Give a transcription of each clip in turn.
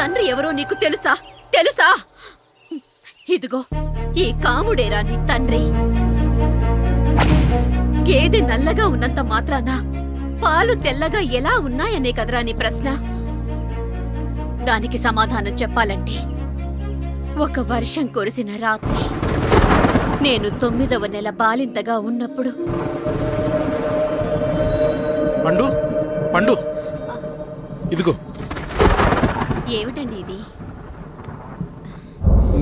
తండ్రి ఎవరో నీకు తెలుసా? తెలుసా? ఇదిగో ఈ కాముడేరా నీ తండ్రి. గేదె నల్లగా ఉన్నంత మాత్రాన పాలు తెల్లగా ఎలా ఉన్నాయనే కదరా నీ ప్రశ్న. దానికి సమాధానం చెప్పాలంటే ఒక వర్షం కురిసిన రాత్రి నేను 9వ నెల బాలింతగా ఉన్నప్పుడు. పండు పండు ఇదిగో. ఏమిటండి ఇది?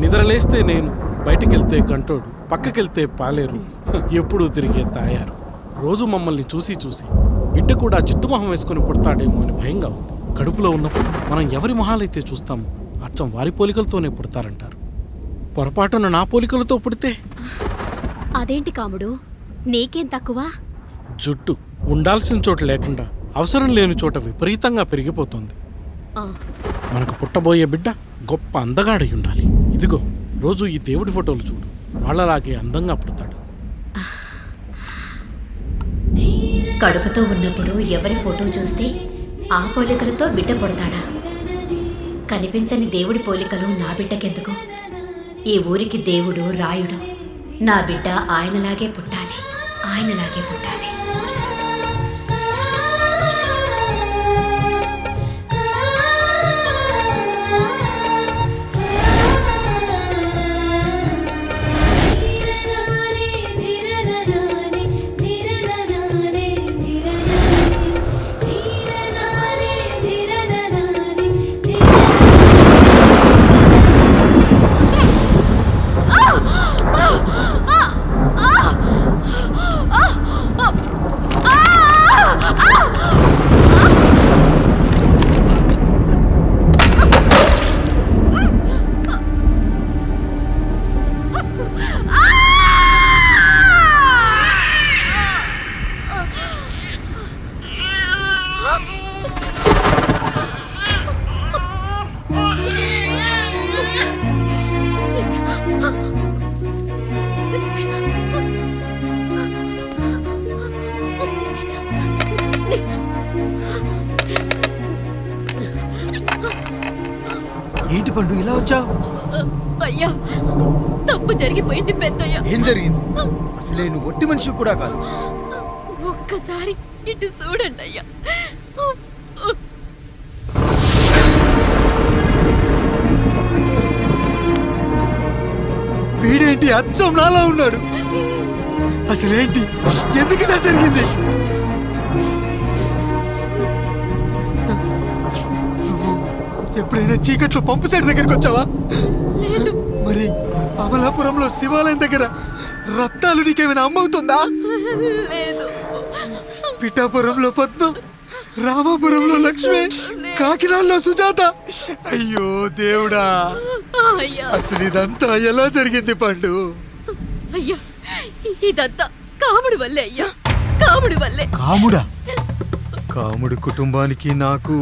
నిద్రలేస్తే నేను, బయటికెళ్తే గంటోడు, పక్కకెళ్తే పాలేరు, ఎప్పుడూ తిరిగే తాయారు. రోజు మమ్మల్ని చూసి చూసి బిడ్డ కూడా చిట్టుమొహం వేసుకుని పుడతాడేమో అని భయంగా ఉంది. కడుపులో ఉన్నప్పుడు మనం ఎవరి మొహాలైతే చూస్తామో అచ్చం వారి పోలికలతోనే పుడతారంటారు. పొరపాటున నా పోలికలతో పుడితే? అదేంటి కాముడు, నీకేం తక్కువ? జుట్టు ఉండాల్సిన చోట లేకుండా అవసరం లేని చోట విపరీతంగా పెరిగిపోతుంది. మనకు పుట్టబోయే బిడ్డ గొప్ప అందగాడై ఉండాలి. ఇదిగో రోజు ఈ దేవుడి ఫోటోలు చూడు, వాళ్ళలాగే అందంగా పుడతాడు. కడుపుతో ఉన్నప్పుడు ఎవరి ఫోటో చూస్తే ఆ పోలికలతో బిడ్డ పుడతాడా? కనిపించని దేవుడి పోలికలు నా బిడ్డకెందుకు? ఈ ఊరికి దేవుడు రాయుడు. నా బిడ్డ ఆయనలాగే పుట్టాలి, ఆయనలాగే పుట్టాలి. ఏంటి పండు ఇలా వచ్చావు? అయ్యా, తప్పు జరిగిపోయింది పెద్దయ్యా. ఏం జరిగింది? అసలే నువ్వు ఒట్టి మనిషి కూడా కాదు. ఒక్కసారి ఇటు చూడండి అయ్యా. వీడేంటి అచ్చం నాలా ఉన్నాడు? అసలేంటి, ఎందుకు ఇలా జరిగింది? నువ్వు ఎప్పుడైనా చీకట్లో పంపు సైడ్ దగ్గరికి వచ్చావా? మరి అమలాపురంలో శివాలయం దగ్గర రత్నాలు నీకేమైనా అమ్మవుతుందా? పిఠాపురంలో పద్మ, రామాపురంలో లక్ష్మి, కాకినాడలో సుజాత. అయ్యో దేవుడా, అసలు ఇదంతా ఎలా జరిగింది పండు? అయ్యా, ఇదంతా కాముడి వల్లే అయ్యా, కాముడి వల్లే. కాముడా? కాముడి కుటుంబానికి నాకు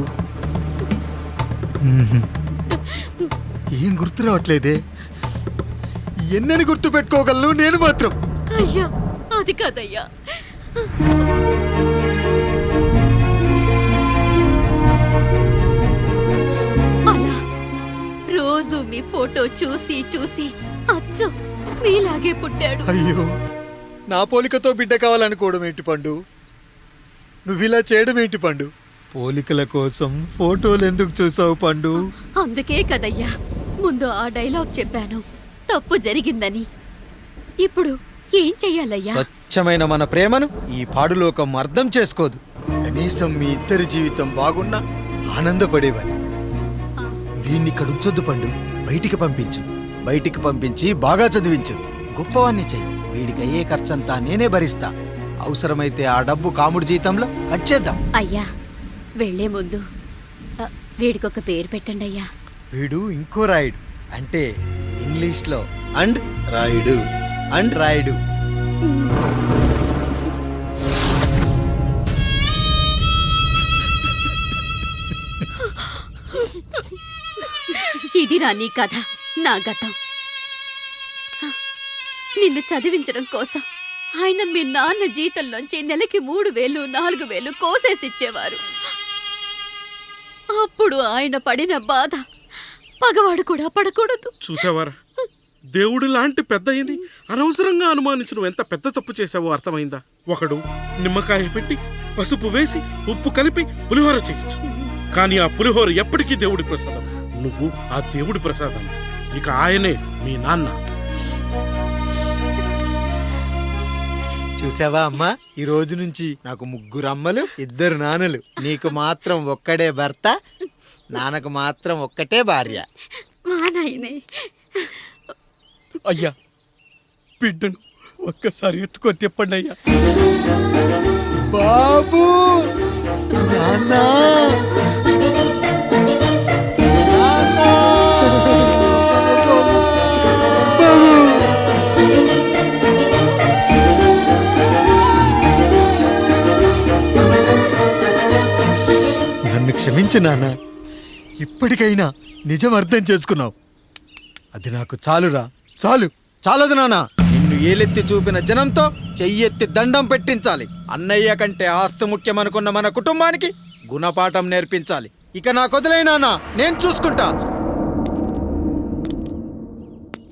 ఏం గుర్తు రావట్లేదే. ఎన్నని గుర్తు పెట్టుకోగలను నేను మాత్రం? అయ్యా, అది కాదయ్యా. అలా రోజు మీ ఫోటో చూసి చూసి అచ్చం మీలాగే పుట్టాడు. అయ్యో, నా పోలికతో బిడ్డ కావాలనుకోవడం ఏంటి పండు? నువ్విలా చేయడం ఏంటి పండు? పోలికల కోసం ఫోటోలు ఎందుకు చూసావు పండు? అందుకే కదయ్యా ముందు ఆ డైలాగ్ చెప్పాను, తప్పు జరిగిందని. ఇప్పుడు ఏం చెయ్యాలయ్యా? స్వచ్ఛమైన మన ప్రేమను ఈ పాడులోకం అర్థం చేసుకోదు. కనీసం మీ ఇద్దరి జీవితం బాగున్నా ఆనందపడేవాని. వీణ్ణి ఇక్కడ ఉంచొద్దు పండు, బయటికి పంపించు. బయటికి పంపించి బాగా చదివించు, గొప్పవాణ్ణి చెయ్యి. వీడికి అయ్యే ఖర్చంతా నేనే భరిస్తా. అవసరమైతే ఆ డబ్బు కాముడి జీతంలో వచ్చేద్దాం. అయ్యా, వెళ్లే ముందు వీడికొక పేరు పెట్టండి అయ్యా. వీడు ఇంకో రాయుడు, అంటే ఇంగ్లీష్లో అండ్ రాయుడు, అండ్ రాయుడు. ఇదిరా నీ కథ, నా గతం. నిన్ను చదివించడం కోసం ఆయన మీ నాన్న జీతంలోంచి నెలకి 3000, 4000 కోసేసిచ్చేవారు. అప్పుడు ఆయన పడిన బాధ పగవాడు కూడా పడకూడదు. చూసావారా, దేవుడు లాంటి పెద్దయ్యని అనవసరంగా అనుమానించడం ఎంత పెద్ద తప్పు చేశావో అర్థమైందా? ఒకడు నిమ్మకాయ పెట్టి పసుపు వేసి ఉప్పు కలిపి పులిహోర చేయొచ్చు, కానీ ఆ పులిహోర ఎప్పటికీ దేవుడి ప్రసాదం. నువ్వు ఆ దేవుడి ప్రసాదం. ఇక ఆయనే మీ నాన్న. చూసావా అమ్మా, ఈ రోజు నుంచి నాకు 3 అమ్మలు 2 నాన్నలు. నీకు మాత్రం ఒక్కడే భర్త, నాన్నకు మాత్రం ఒక్కటే భార్య. మా నాయనే, అయ్యా, బిడ్డను ఒక్కసారి ఎత్తుకొని తిప్పండి అయ్యా. బాబు, నాన్నా, నన్ను క్షమించు నాన్న. ఇప్పటికైనా నిజం అర్థం చేసుకున్నావు. అది నాకు చాలురా, చాలదు నాన్న. నిన్ను ఏలెత్తి చూపిన జనంతో చెయ్యెత్తి దండం పెట్టించాలి. అన్నయ్య కంటే ఆస్తి ముఖ్యమనుకున్న మన కుటుంబానికి గుణపాఠం నేర్పించాలి. ఇక నాకు వదిలే నాన్న, నేను చూసుకుంటా.